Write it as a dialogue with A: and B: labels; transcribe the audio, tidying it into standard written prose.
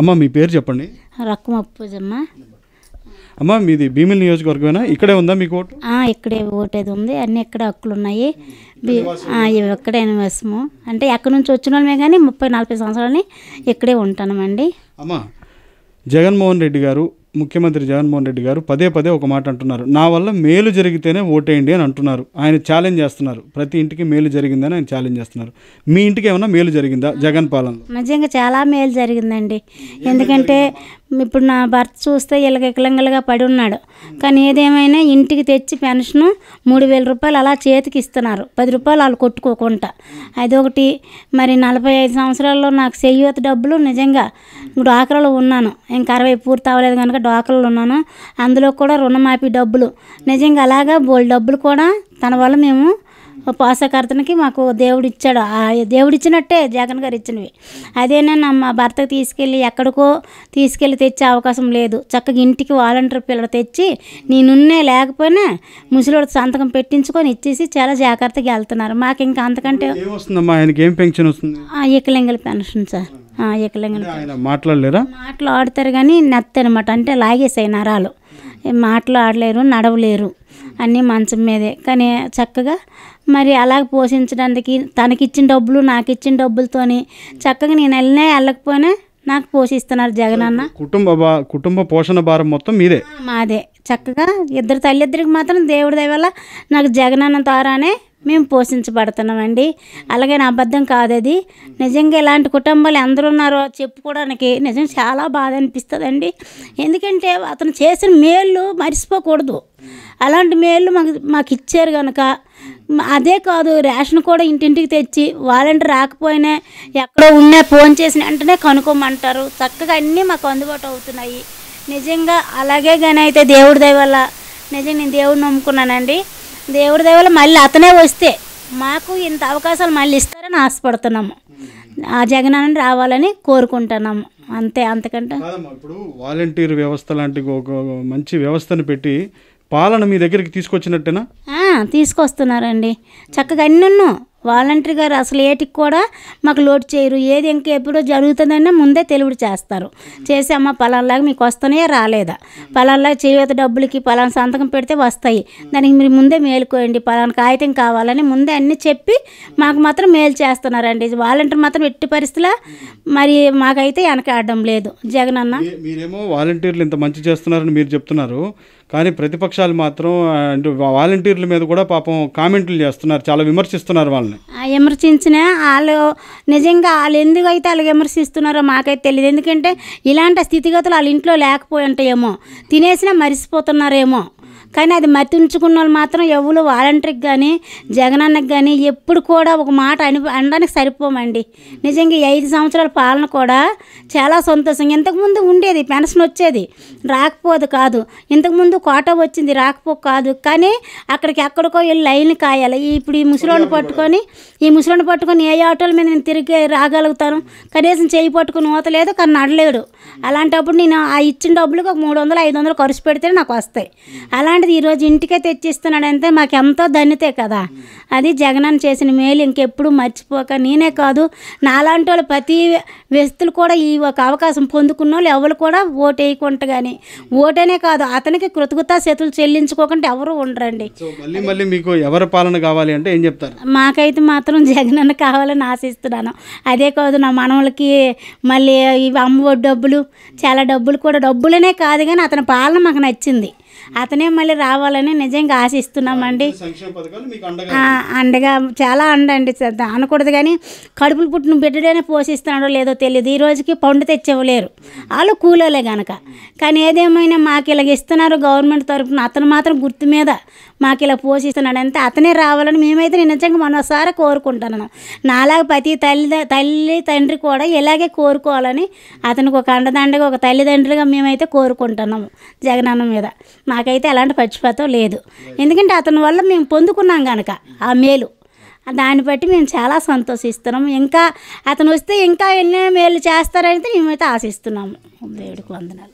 A: అమ్మ మీ పేరు చెప్పండి.
B: రక్కం అప్పూజమ్మ.
A: అమ్మ మీది భీమిలి నియోజకవర్గమేనా? ఇక్కడే ఉందా మీకు ఓటు?
B: ఇక్కడే ఓటేది ఉంది, అన్నీ ఇక్కడ హక్కులు ఉన్నాయి. ఇవి ఇక్కడే నివాసము, అంటే ఎక్కడి నుంచి వచ్చిన వాళ్ళమే కానీ 30-40 సంవత్సరాలని ఇక్కడే ఉంటామండి.
A: అమ్మ జగన్మోహన్ రెడ్డి గారు, ముఖ్యమంత్రి జగన్మోహన్ రెడ్డి గారు పదే పదే ఒక మాట అంటున్నారు, నా వల్ల మేలు జరిగితేనే ఓటేయండి అని అంటున్నారు. ఆయన ఛాలెంజ్ చేస్తున్నారు, ప్రతి ఇంటికి మేలు జరిగిందని ఆయన ఛాలెంజ్ చేస్తున్నారు. మీ ఇంటికి ఏమైనా మేలు జరిగిందా జగన్ పాలనలో?
B: నిజంగా చాలా మేలు జరిగిందండి. ఎందుకంటే ఇప్పుడు నా భర్త చూస్తే ఇలగెక్కలంగలుగా పడి ఉన్నాడు, కానీ ఏదేమైనా ఇంటికి తెచ్చి పెన్షను 3000 రూపాయలు అలా చేతికి ఇస్తున్నారు, 10 రూపాయలు వాళ్ళు కొట్టుకోకుండా. అదొకటి. మరి 45 సంవత్సరాల్లో నాకు చేయూత డబ్బులు, నిజంగా డ్వాక్రాలో ఉన్నాను, ఇంకా 60 పూర్తి అవ్వలేదు కనుక డ్వాక్రాలో ఉన్నాను. అందులో కూడా రుణమాఫీ డబ్బులు, నిజంగా అలాగా బోల్ డబ్బులు కూడా తన వల్ల మేము పోషకర్తనికి మాకు దేవుడు ఇచ్చాడు. దేవుడు ఇచ్చినట్టే జగన్ గారు ఇచ్చినవి. అదేనా మా భర్తకు తీసుకెళ్ళి ఎక్కడికో తీసుకెళ్ళి తెచ్చే అవకాశం లేదు. చక్కగా ఇంటికి వాలంటీర్ పిల్లలు తెచ్చి నేనున్నే లేకపోయినా ముసలివాడు సంతకం పెట్టించుకొని ఇచ్చేసి చాలా జాగ్రత్తగా వెళ్తున్నారు. మాకు ఇంకా అంతకంటే ఏకలింగల పెన్షన్ సార్.
A: మాట్లాడలేరా?
B: మాట్లాడతారు కానీ నెత్త అనమాట, అంటే లాగేసాయి నరాలు, మాట్లాడలేరు, నడవలేరు, అన్నీ మంచం మీదే. కానీ చక్కగా మరి అలాగ పోషించడానికి తనకిచ్చిన డబ్బులు నాకు ఇచ్చిన డబ్బులతోని చక్కగా నేను వెళ్ళినా వెళ్ళకపోయినా నాకు పోషిస్తున్నారు జగనన్న.
A: కుటుంబ పోషణ భారం మొత్తం మీదే?
B: మాదే. చక్కగా తల్లిద్దరికి మాత్రం దేవుడి దయ వల్ల నాకు జగనన్న ద్వారానే మేము పోషించబడుతున్నామండి. అలాగే నా అబద్ధం కాదు అది. నిజంగా ఇలాంటి కుటుంబాలు ఎందరు ఉన్నారో చెప్పుకోవడానికి నిజంగా చాలా బాధ అనిపిస్తుందండి. ఎందుకంటే అతను చేసిన మేళ్ళు మర్చిపోకూడదు. అలాంటి మేళ్ళు మాకు ఇచ్చారు కనుక. అదే కాదు, రేషన్ కూడా ఇంటింటికి తెచ్చి వాలంటీర్ రాకపోయినా ఎక్కడో ఉన్నా ఫోన్ చేసిన వెంటనే కనుక్కోమంటారు. చక్కగా అన్నీ మాకు అందుబాటు అవుతున్నాయి. నిజంగా అలాగే కానీ అయితే దేవుడి దయ వల్ల నిజంగా నేను దేవుడిని నమ్ముకున్నానండి. దేవుడి దయ వల్ల మళ్ళీ అతనే వస్తే మాకు ఇంత అవకాశాలు మళ్ళీ ఇస్తారని ఆశపడుతున్నాము. ఆ జగనన్న రావాలని కోరుకుంటున్నాము, అంతే. అంతకంటే
A: ఇప్పుడు వాలంటీర్ వ్యవస్థ లాంటి ఒక మంచి వ్యవస్థను పెట్టి పాలన మీ దగ్గరికి తీసుకొచ్చినట్టేనా?
B: తీసుకొస్తున్నారండి. చక్కగా అన్నీ వాలంటీర్ గారు అసలు ఏటికి కూడా మాకు లోటు చేయరు. ఏది ఇంకా ఎప్పుడో జరుగుతుందన్నా ముందే తెలివిడి చేస్తారు. చేసి అమ్మ పలానాలాగా మీకు వస్తున్నాయా రాలేదా, పలానాలాగా చేయూత డబ్బులకి పలానా సంతకం పెడితే వస్తాయి, దానికి మీరు ముందే మేలుకోండి, పలానా కాగితం కావాలని ముందే అన్నీ చెప్పి మాకు మాత్రం మేలు చేస్తున్నారండి. వాలంటీర్ మాత్రం ఎట్టి పరిస్థితుల్లో మరి మాకైతే వెనకాడడం లేదు జగనన్న.
A: మీరేమో వాలంటీర్లు ఇంత మంచి చేస్తున్నారని మీరు చెప్తున్నారు, కానీ ప్రతిపక్షాలు మాత్రం అంటే వాలంటీర్ల మీద కూడా పాపం కామెంట్లు చేస్తున్నారు, చాలా విమర్శిస్తున్నారు వాళ్ళని.
B: విమర్శించిన వాళ్ళు నిజంగా వాళ్ళు ఎందుకు అయితే వాళ్ళు విమర్శిస్తున్నారో మాకైతే తెలియదు. ఎందుకంటే ఇలాంటి స్థితిగతులు వాళ్ళ ఇంట్లో లేకపోయి ఉంటాయేమో, తినేసినా మరిసిపోతున్నారేమో. కానీ అది మర్తించుకున్న వాళ్ళు మాత్రం ఎవరు వాలంటీర్కి కానీ జగనన్నకి కానీ ఎప్పుడు కూడా ఒక మాట అనడానికి సరిపోమండి. నిజంగా 5 సంవత్సరాల పాలన కూడా చాలా సంతోషంగా. ఇంతకుముందు ఉండేది పెన్షన్ వచ్చేది, రాకపోదు కాదు. ఇంతకుముందు కోటా వచ్చింది, రాకపోక కాదు. కానీ అక్కడికి ఎక్కడికో వెళ్ళి లైన్లు కాయాలి. ఇప్పుడు ఈ ముసలోని పట్టుకొని ఏ ఆటోల మీద నేను తిరిగి రాగలుగుతాను? కనీసం చేయి పట్టుకుని ఊతలేదు, కానీ నడలేడు. అలాంటప్పుడు నేను ఆ ఇచ్చిన డబ్బులకు ఒక 300-500 ఖర్చు పెడితే నాకు వస్తాయి. అలాంటిది ఈరోజు ఇంటికే తెచ్చిస్తున్నాడంటే మాకు ఎంతో ధన్యతే కదా. అది జగనన్న చేసిన మేలు ఇంకెప్పుడు మర్చిపోక, నేనే కాదు నాలాంటి వాళ్ళు ప్రతి వ్యక్తులు కూడా ఈ ఒక అవకాశం పొందుకున్న వాళ్ళు ఎవరు కూడా ఓటు వేయకుండా, కానీ ఓటనే కాదు అతనికి కృతజ్ఞతాస్తుతులు చెల్లించుకోకుండా ఎవరు ఉండరండి.
A: మళ్ళీ మీకు ఎవరి పాలన కావాలి అంటే ఏం చెప్తారు?
B: మాకైతే మాత్రం జగనన్న కావాలని ఆశిస్తున్నాను. అదే కాదు నా మనవలకి మళ్ళీ ఇవి అమ్మఒడి డబ్బులు, చాలా డబ్బులు కూడా డబ్బులనే కాదు కానీ అతని పాలన మాకు నచ్చింది. అతనే మళ్ళీ రావాలని నిజంగా ఆశిస్తున్నామండి. అండగా చాలా అండండి అనకూడదు, కానీ కడుపులు పుట్టిన బిడ్డనే పోషిస్తున్నాడో లేదో తెలియదు. ఈ రోజుకి పండు తెచ్చివ్వలేరు వాళ్ళు కూలోలే కనుక. కానీ ఏదేమైనా మాకు ఇలాగ ఇస్తున్నారు గవర్నమెంట్ తరఫున, అతను మాత్రం గుర్తు మీద మాకు ఇలా పోషిస్తున్నాడంటే అతనే రావాలని మేమైతే నేను నిజంగా మనసారా కోరుకుంటున్నాను. నాలాగా ప్రతి తల్లి తండ్రి కూడా ఇలాగే కోరుకోవాలని అతనికి ఒక అండదండగా ఒక తల్లిదండ్రులుగా మేమైతే కోరుకుంటున్నాము జగనన్న మీద. నాకైతే ఎలాంటి పక్షపాతం లేదు, ఎందుకంటే అతని వల్ల మేము పొందుకున్నాం కనుక ఆ మేలు. దాన్ని బట్టి మేము చాలా సంతోషిస్తున్నాము. ఇంకా అతను వస్తే ఇంకా ఎన్నో మేలు చేస్తారని మేమైతే ఆశిస్తున్నాము. దేవుడికి వందనాలు.